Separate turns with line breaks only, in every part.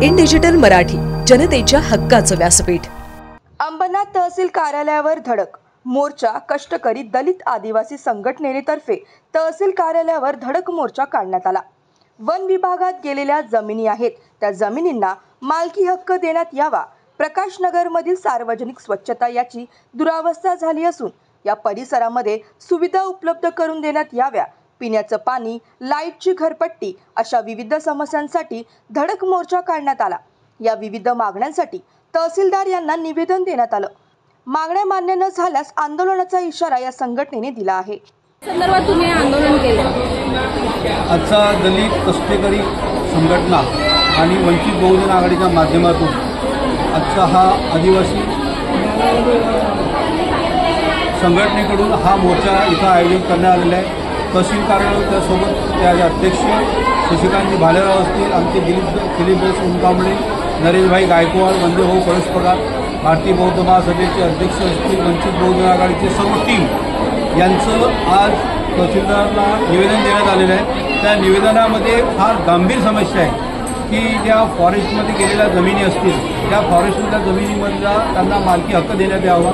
In digital Marathi, जनतेच्या हक्काचं व्यासपीठ।
अंबरनाथ तहसील कार्यालयावर धडक मोर्चा कष्टकरी दलित आदिवासी संघटनेतर्फे तहसील कार्यालयावर धडक मोर्चा काढण्यात आला। वन विभागात गेलेल्या जमिनी आहेत त्या जमिनींना मालकी हक्क देण्यात यावा। प्रकाश नगर मधील सार्वजनिक स्वच्छता याची दुरावस्था झाली असून या परिसरामध्ये सुविधा उपलब्ध करून देण्यात याव्या। पिण्याचं पाणी, लाईटची घरपट्टी अशा विविध समस्यांसाठी धडक मोर्चा काढण्यात आला। या विविध मागण्यांसाठी तहसीलदार यांना निवेदन देण्यात आलं। मागण्या मान्य न झाल्यास आंदोलनाचा इशारा या संघटनेने दिला आहे।
संदर्भात तुम्ही आंदोलन केलं।
आजचा दलित कष्टकरी संघटना आणि वंचित बहुजन आघाडीच्या माध्यमातून आजचा हा आदिवासी संघटनेकडून हा मोर्चा इथं आयोजित करण्यात आलेला आहे। तहसील कार्यालय त्यासोबत त्याचे अध्यक्ष शशिकांतजी भालेराव असतील, आमचे दिलीप सोनकांबळे, नरेशभाई गायकवाड, वंदेभाऊ परस्परार, भारतीय बौद्ध महासभेचे अध्यक्ष असतील, वंचित बहुजन आघाडीचे सर्व टीम यांचं आज तहसीलदारांना निवेदन देण्यात आलेलं आहे। त्या निवेदनामध्ये फार गंभीर समस्या आहे की ज्या फॉरेस्टमध्ये गेलेल्या जमिनी असतील त्या फॉरेस्टमधल्या जमिनीमधला त्यांना मालकी हक्क देण्यात यावा।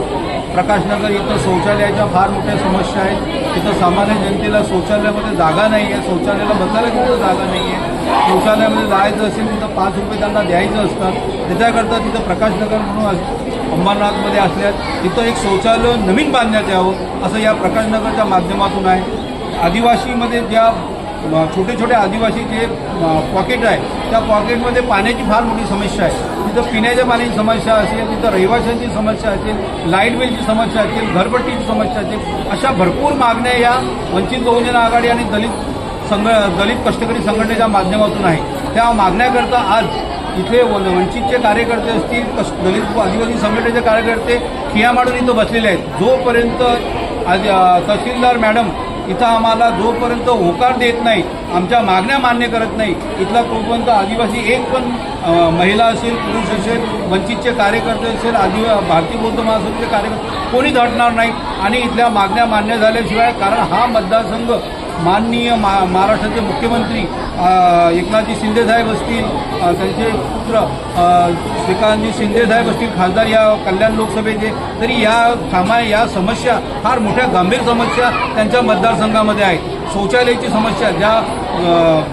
प्रकाशनगर इथं शौचालयाच्या फार मोठ्या समस्या आहेत। तिथं सामान्य जनतेला शौचालयामध्ये जागा नाही आहे, शौचालयाला बसायला तिथं जागा नाही आहे। शौचालयामध्ये जायचं असेल तिथं 5 रुपये त्यांना द्यायचं असतात। त्याच्याकरता तिथं प्रकाशनगर म्हणून अंबरनाथमध्ये असल्यास तिथं एक शौचालय नवीन बांधण्यात यावं असं या प्रकाशनगरच्या माध्यमातून आहे। आदिवासीमध्ये ज्या छोटे छोटे आदिवासी जे पॉकेट आहे त्या पॉकेटमध्ये पाण्याची फार मोठी समस्या आहे। तिथं पिण्याच्या पाण्याची समस्या असेल, तिथं रहिवाशांची समस्या असेल, लाईट बिलची समस्या असेल, घरपट्टीची समस्या असेल, अशा भरपूर मागण्या या वंचित बहुजन आघाडी आणि दलित कष्टकरी संघटनेच्या माध्यमातून आहे। त्या मागण्याकरता आज इथे वंचितचे कार्यकर्ते असतील, दलित आदिवासी संघटनेचे कार्यकर्ते खिया मांडून इथं बसलेले आहेत। जोपर्यंत तहसीलदार मॅडम इथं आम्हाला जोपर्यंत होकार देत नाही, आमच्या मागण्या मान्य करत नाही, इथला तोपर्यंत आदिवासी एक पण महिला असेल, पुरुष असेल, वंचितचे कार्यकर्ते असेल, भारतीय बौद्ध महासभेचे कार्यकर्ते कोणीच हटणार नाही आणि इथल्या मागण्या मान्य झाल्याशिवाय, कारण हा मतदारसंघ माननीय महाराष्ट्राचे मुख्यमंत्री एकनाथजी शिंदेसाहेब असतील, त्यांचे पुत्र श्रीकांतजी शिंदेसाहेब असतील खासदार या कल्याण लोकसभेचे, तरी या समस्या फार मोठ्या गंभीर समस्या त्यांच्या मतदारसंघामध्ये आहेत। शौचालयाची समस्या, ज्या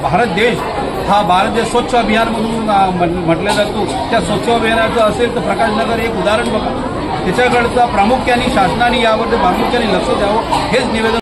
भारत देश स्वच्छ अभियान म्हणून म्हटलं जातो, त्या स्वच्छ अभियानाचं असेल तर प्रकाशनगर एक उदाहरण बघा। त्याच्याकडचा प्रामुख्याने शासनाने यावर प्रामुख्याने लक्ष द्यावं हेच निवेदन